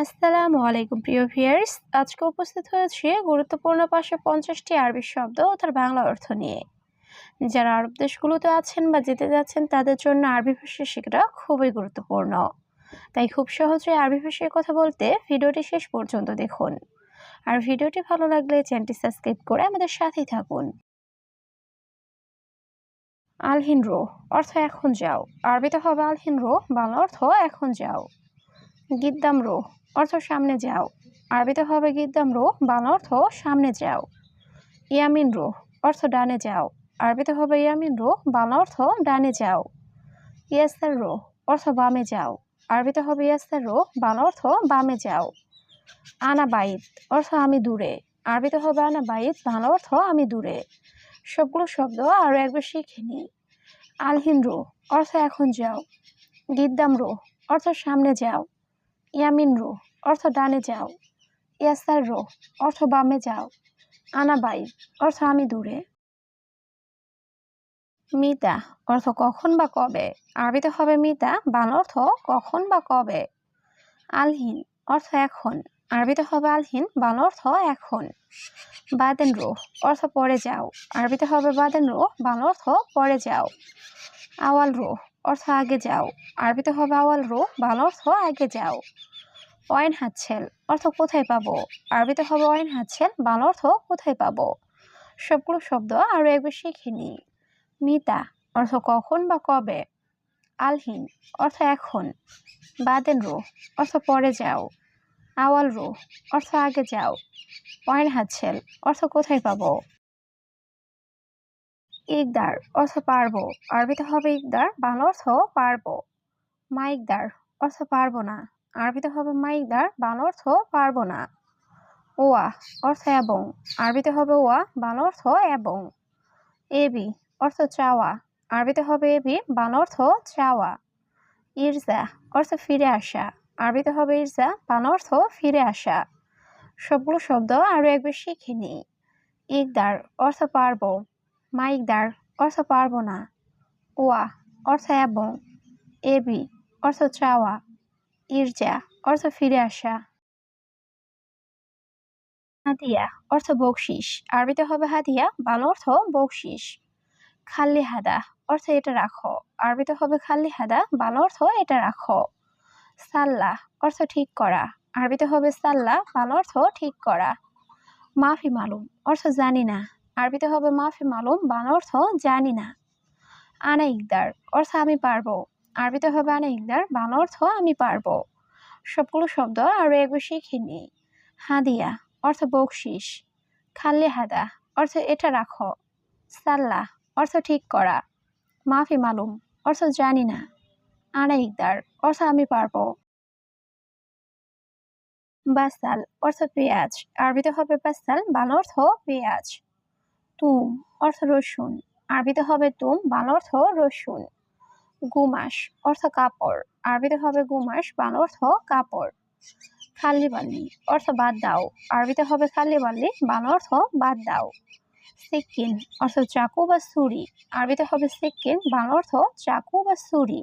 আসসালামু আলাইকুম প্রিয় ভিউয়ার্স, আজকে উপস্থিত হয়েছে গুরুত্বপূর্ণ ৫৫০টি আরবি শব্দ ও তার বাংলা অর্থ নিয়ে। যারা আরব দেশগুলোতে আছেন বা যেতে যাচ্ছেন তাদের জন্য আরবি ভাষা শেখাটা খুবই গুরুত্বপূর্ণ। তাই খুব সহজে আরবি ভাষায় কথা বলতে ভিডিওটি শেষ পর্যন্ত দেখুন। আর ভিডিওটি ভালো লাগলে চ্যানেলটি সাবস্ক্রাইব করে আমাদের সাথেই থাকুন। আলহিন রো অর্থ এখন যাও, আরবিতে হবে আলহিন রো, বাংলা অর্থ এখন যাও। গিদ্দাম রো অর্থ সামনে যাও, আরবিতে হবে গিদ্দাম রো, বাংলা অর্থ সামনে যাও। ইয়ামিন রো অর্থ ডানে যাও, আরবিতে হবে ইয়ামিন রো, বাংলা অর্থ ডানে যাও। ইয়াসার রো অর্থ বামে যাও, আরবিতে হবে ইয়াসার রো, বাংলা অর্থ বামে যাও। আনা বাইত অর্থ আমি দূরে, আরবিতে হবে আনা বাইত, বাংলা অর্থ আমি দূরে। সবগুলো শব্দ আরও একবার শিখে নিই। আলহিন রো অর্থ এখন যাও, গিদ্দাম রো অর্থ সামনে যাও, ইয়ামিন রো অর্থ ডানে যাও, ইয়াসার রো অর্থ বামে যাও, আনা বাইত অর্থ আমি দূরে। মিতা অর্থ কখন বা কবে, আরবিতে হবে মিতা, বাংলা অর্থ কখন বা কবে। আলহিন অর্থ এখন, আরবিতে হবে আলহিন, বাংলা অর্থ এখন। বাদেন রো অর্থ পরে যাও, আরবিতে হবে বাদেন রো, বাংলা অর্থ পরে যাও। আওয়াল রো অর্থ আগে যাও, আরবিতে হবে আওয়াল রো, বাংলা অর্থ আগে যাও। ওয়াইন হাতছেল অর্থ কোথায় পাবো, আরবিতে হবে ওয়াইন হাতছেল, বাংলা অর্থ কোথায় পাবো। সবগুলো শব্দ আরও একবার শিখে নিই। মিতা অর্থ কখন বা কবে, আলহিন অর্থ এখন, বাদেন রো অর্থ পরে যাও, আওয়াল রো অর্থ আগে যাও, ওয়াইন হাতছেল অর্থ কোথায় পাবো। ইকদার অর্থ পারবো, আরবিতে হবে ইকদার, বাংলা অর্থ পারবো। মাইকদার অর্থ পারবো না, আরবিতে হবে মাইকদার, বাংলা অর্থ পারবো না। ওয়া অর্থ এবং, আরবিতে হবে ওয়া, বাংলা অর্থ এবং। এবি অর্থ চাওয়া, আরবিতে হবে এবি, বাংলা অর্থ চাওয়া। ইরজা অর্থ ফিরে আসা, আরবিতে হবে ইরজা, বাংলা অর্থ ফিরে আসা। সবগুলো শব্দ আরও একবার শিখে নিই। ইকদার অর্থ পারবো, মাইকদার অর্থ পারবো না, ওয়া অর্থ এবং, এবি অর্থ চাওয়া, ইরজা অর্থ ফিরে আসা। হাদিয়া অর্থ বকশিস, আরবিতে হবে হাদিয়া, বাংলা অর্থ বকশিস। খাল্লি হাদা অর্থ এটা রাখো, আরবিতে হবে খাল্লি হাদা, বাংলা অর্থ এটা রাখো। সাল্লাহ অর্থ ঠিক করা, আরবিতে হবে সাল্লাহ, বাংলা অর্থ ঠিক করা। মাফি মালুম অর্থ জানি না, আরবিতে হবে মাফি মালুম, বাংলা অর্থ জানি না। আনা ইকদার অর্থ আমি পারবো, আরবিতে হবে আনা ইকদার, বাংলা অর্থ আমি পারবো। সবগুলো শব্দ আরও একবার শিখে নিই। হাদিয়া অর্থ বকশিস, খাল্লি হাদা অর্থ এটা রাখো, সাল্লাহ অর্থ ঠিক করা, মাফি মালুম অর্থ জানি না, আনা ইকদার অর্থ আমি পারবো। বাসাল অর্থ পেঁয়াজ, আরবিতে হবে বাসাল, বাংলা অর্থ পেঁয়াজ। তুম অর্থ রসুন, আরবিতে হবে তুম, বাংলা অর্থ রসুন। গুমাস অর্থ কাপড়, আরবিতে হবে গুমাস, বাংলা অর্থ কাপড়। খাল্লি বাল্লি অর্থ বাদ দাও, আরবিতে হবে খাল্লি বাল্লি, বাংলা অর্থ বাদ দাও। সিক্কিন অর্থ চাকু বা ছুরি, আরবিতে হবে সিক্কিন, বাংলা অর্থ চাকু বা ছুরি।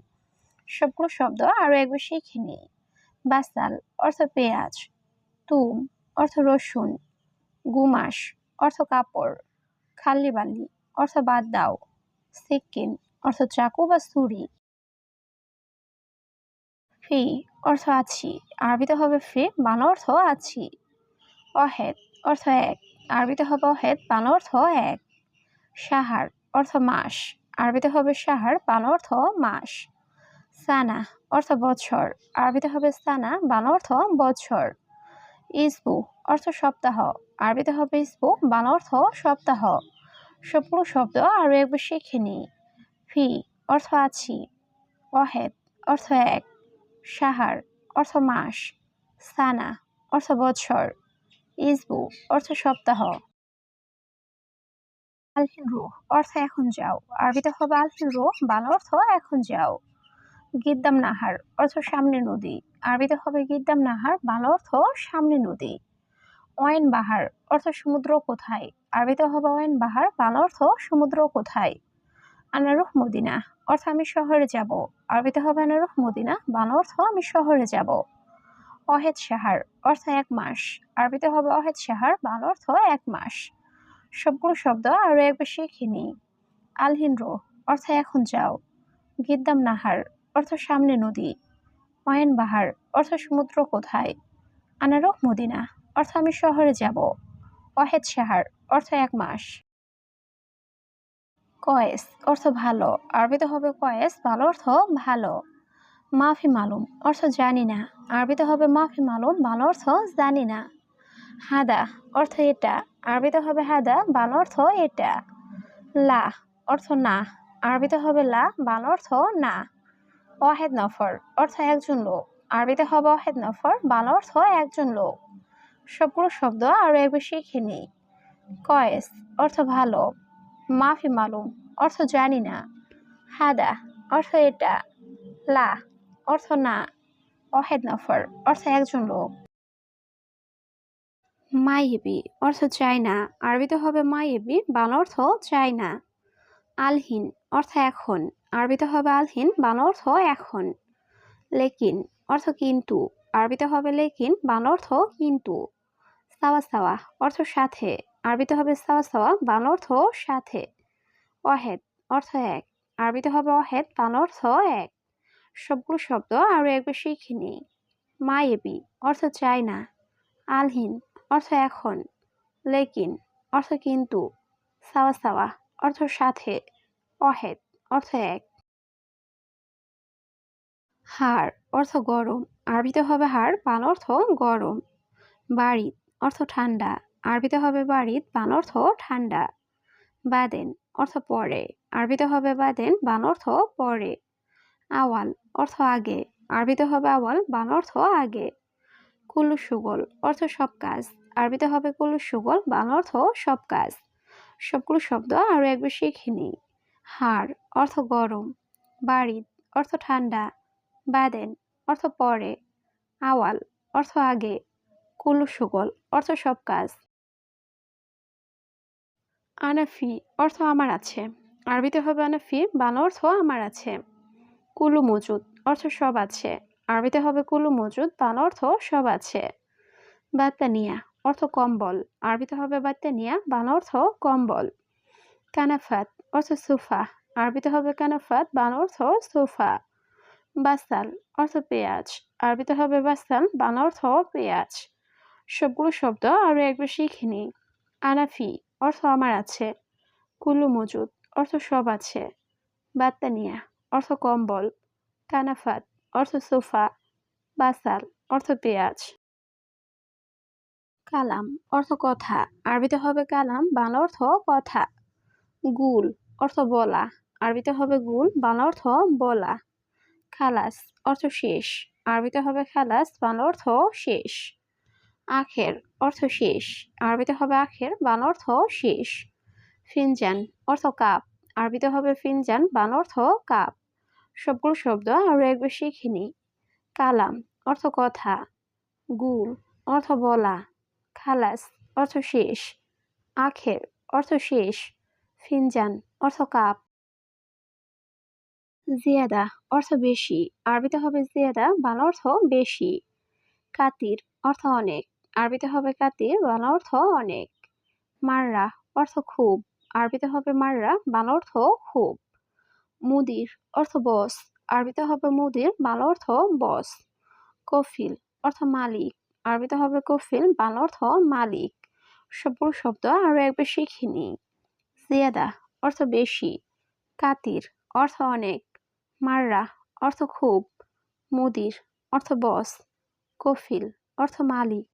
সবগুলো শব্দ আরও একবার শিখে নিই। বাসাল অর্থ পেঁয়াজ, তুম অর্থ রসুন, গুমাস অর্থ কাপড়, খাল্লি বাল্লি অর্থ বাদ দাও, সিক্কিন অর্থ চাকু বা ছুরি। ফি অর্থ আছি, আরবিতে হবে ফি, বাংলা অর্থ আছি। অহেদ অর্থ এক, আরবিতে হবে অহেদ, বাংলা অর্থ এক। সাহার অর্থ মাস, আরবিতে হবে সাহার, বাংলা অর্থ মাস। সানা অর্থ বছর, আরবিতে হবে সানা, বাংলা অর্থ বছর। ইসবু অর্থ সপ্তাহ, আরবিতে হবে ইসবু, বাংলা অর্থ সপ্তাহ। সবগুলো শব্দ আরও একবার শিখে নিই। ফি অর্থ আছি, অহেদ অর্থ এক, সাহার অর্থ মাস, সানা অর্থ বছর, ইসবু অর্থ সপ্তাহ। আলহিন রু অর্থ এখন যাও, আরবিতে হবে আলহিন রু, বাংলা অর্থ এখন যাও। গিদ্দাম নাহার অর্থ সামনে নদী, আরবিতে হবে গিদ্দাম নাহার, বাংলা অর্থ সামনে নদী। ওয়াইন বাহার অর্থ সমুদ্র কোথায়, আরবিতে হবে ওয়াইন বাহার, বাংলা অর্থ সমুদ্র কোথায়। আনারুহ মদিনা অর্থ আমি শহরে যাব, আরবিতে হবে আনারুহ মদিনা, বাংলা অর্থ আমি শহরে যাব। অহেদ সাহার অর্থ 1 মাস। আরবিতে হবে অহেদ সাহার, বাংলা অর্থ 1 মাস। সবগুলো শব্দ আরো একবার শিখে নিই। আলহিন রো অর্থ এখন যাও। গিদ্দাম নাহার অর্থ সামনে নদী। অয়েন বাহার অর্থ সমুদ্র কোথায়। আনারো মদিনা অর্থ আমি শহরে যাব। অহেদ সাহার অর্থ 1 মাস। কয়েস অর্থ ভালো। আরবিতে হবে কয়েস, ভালো অর্থ ভালো। মাফি মালুম অর্থ জানি না। আরবিতে হবে মাফি মালুম, ভালো অর্থ জানি না। হাদা অর্থ এটা। আরবিতে হবে হাদা, ভালো অর্থ এটা। লা অর্থ না। আরবিতে হবে লা, ভালো অর্থ না। ওয়াহেদ নফর অর্থ একজন লোক। আরবিতে হবে ওয়াহেদ নফর, ভালো অর্থ একজন লোক। সবগুলো শব্দ আরো একবার শিখে নিই। কয়েস অর্থ ভালো। মাফি মালুম অর্থ জানি না। হাদা অর্থ এটা। লা অর্থ না। ওয়াহেদ নফর অর্থ একজন লোক। মাইয়েবি অর্থ চাই না। আরবিতে হবে মাইয়েবি, বাংলা অর্থ চাই না। আলহিন অর্থ এখন। আরবিতে হবে আলহিন, বাংলা অর্থ এখন। লেকিন অর্থ কিন্তু। আরবিতে হবে লেকিন, বাংলা অর্থ কিন্তু। সাওয়া সাওয়া অর্থ সাথে। আরবিতে হবে সাওয়া সাওয়া, বাংলা অর্থ সাথে। ওয়াহেদ অর্থ এক। আরবিতে হবে ওয়াহেদ, বাংলা অর্থ এক। সবগুলো শব্দ আরো একবার শিখে নিই। মাইয়েবি অর্থ চাই না। আলহিন অর্থ এখন। লেকিন অর্থ কিন্তু। সাওয়া সাওয়া অর্থ সাথে। ওয়াহেদ অর্থ এক। হাড় অর্থ গরম। আরবিতে হবে হাড়, বাংলা অর্থ গরম। বারিদ অর্থ ঠান্ডা। আরবিতে হবে বারিদ, বাংলা অর্থ ঠান্ডা। বাদেন অর্থ পরে। আরবিতে হবে বাদেন, বাংলা অর্থ পরে। আওয়াল অর্থ আগে। আরবিতে হবে আওয়াল, বাংলা অর্থ আগে। কুল্লু সুগল অর্থ সব কাজ। আরবিতে হবে কুল্লু সুগল, বাংলা অর্থ সব কাজ। সবগুলো শব্দ আরো একবার শিখে নিই। হাড় অর্থ গরম। বারিদ অর্থ ঠান্ডা। বাদেন অর্থ পরে। আওয়াল অর্থ আগে। কুল্লু সুগল অর্থ সব কাজ। আনাফি অর্থ আমার আছে। আরবিতে হবে আনাফি, বাংলা অর্থ আমার আছে। কুলু মজুদ অর্থ সব আছে। আরবিতে হবে কুলু মজুদ, বাংলা অর্থ সব আছে। বাত্তানিয়া অর্থ কম্বল। আরবিতে হবে বাত্তানিয়া, বাংলা অর্থ কম্বল। কানাফাত অর্থ সোফা। আরবিতে হবে কানাফাত, বাংলা অর্থ সোফা। বাসাল অর্থ পেঁয়াজ। আরবিতে হবে বাসাল, বাংলা অর্থ পেঁয়াজ। সবগুলো শব্দ আরো একবার শিখে নিই। আনাফি অর্থ আমার আছে। কুল্লু মজুদ অর্থ সব আছে। বাত্তানিয়া অর্থ কম্বল। কানাফাত অর্থ সোফা। বাসাল অর্থ পেঁয়াজ। কালাম অর্থ কথা। আরবিতে হবে কালাম, বাংলা অর্থ কথা। গুল অর্থ বলা। আরবিতে হবে গুল, বাংলা অর্থ বলা। খালাস অর্থ শেষ। আরবিতে হবে খালাস, বাংলা অর্থ শেষ। আখের অর্থ শেষ। আরবিতে হবে আখের, বাংলা অর্থ শেষ। ফিনজান অর্থ কাপ। আরবিতে হবে ফিনজান, বাংলা অর্থ কাপ। সবগুলো শব্দ আরো একবার শিখে নিই। কালাম অর্থ কথা। গুল অর্থ বলা। খালাস অর্থ শেষ। আখের অর্থ শেষ। ফিনজান অর্থ কাপ। জিয়াদা অর্থ বেশি। আরবিতে হবে জিয়াদা, বাংলা অর্থ বেশি। কাতির অর্থ অনেক। আরবিতে হবে কাতির, বাংলা অর্থ অনেক। মাররা অর্থ খুব। আরবিতে হবে মাররা, বাংলা অর্থ খুব। মুদির অর্থ বস। আরবিতে হবে মুদির, বাংলা অর্থ বস। কফিল অর্থ মালিক। আরবিতে হবে কফিল, বাংলা অর্থ মালিক। সবগুলো শব্দ আরো একবার শিখে নিই। জিয়াদা অর্থ বেশি। কাতির অর্থ অনেক। মাররা অর্থ খুব। মুদির অর্থ বস। কফিল অর্থ মালিক।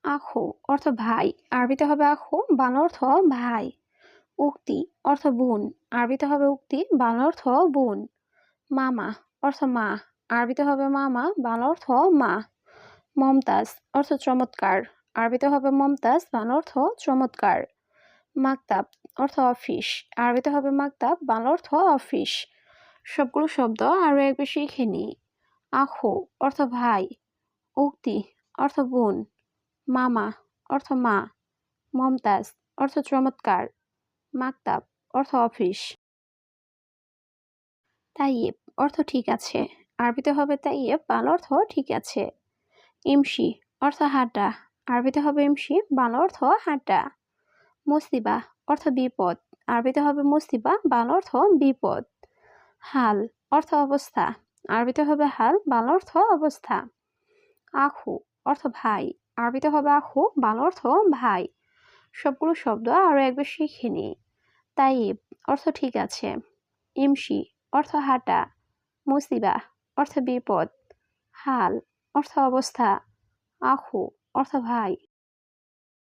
আখু অর্থ ভাই। আরবিতে হবে আখু, বাংলা অর্থ ভাই। উক্তি অর্থ বোন। আরবিতে হবে উক্তি, বাংলা অর্থ বোন। মামা অর্থ মা। আরবিতে হবে মামা, বাংলা অর্থ মা। মমতাজ অর্থ চমৎকার। আরবিতে হবে মমতাজ, বাংলা অর্থ চমৎকার। মাকতাব অর্থ অফিস। আরবিতে হবে মাকতাব, বাংলা অর্থ অফিস। সবগুলো শব্দ আরো একবার শিখে নিই। আখু অর্থ ভাই। উক্তি অর্থ বোন। মামা অর্থ মা। মমতাজ অর্থ চমৎকার। মাকতাব অর্থ অফিস। তাইয়েব অর্থ ঠিক আছে। আরবিতে হবে তাইয়েব, বাংলা অর্থ ঠিক আছে। ইমশি অর্থ হাঁটা, আরবিতে হবে ইমশি, বাংলা অর্থ হাঁটা। মুসিবা অর্থ বিপদ, আরবিতে হবে মুসিবা, বাংলা অর্থ বিপদ। হাল অর্থ অবস্থা, আরবিতে হবে হাল, বাংলা অর্থ অবস্থা। আখু অর্থ ভাই, আরবিতে হবে আখু, বাংলা অর্থ ভাই। সবগুলো শব্দ আরও একবার শিখে নিই। তাইব অর্থ ঠিক আছে, ইমশি অর্থ হাঁটা, মুসিবা অর্থ বিপদ, হাল অর্থ অবস্থা, আখু অর্থ ভাই।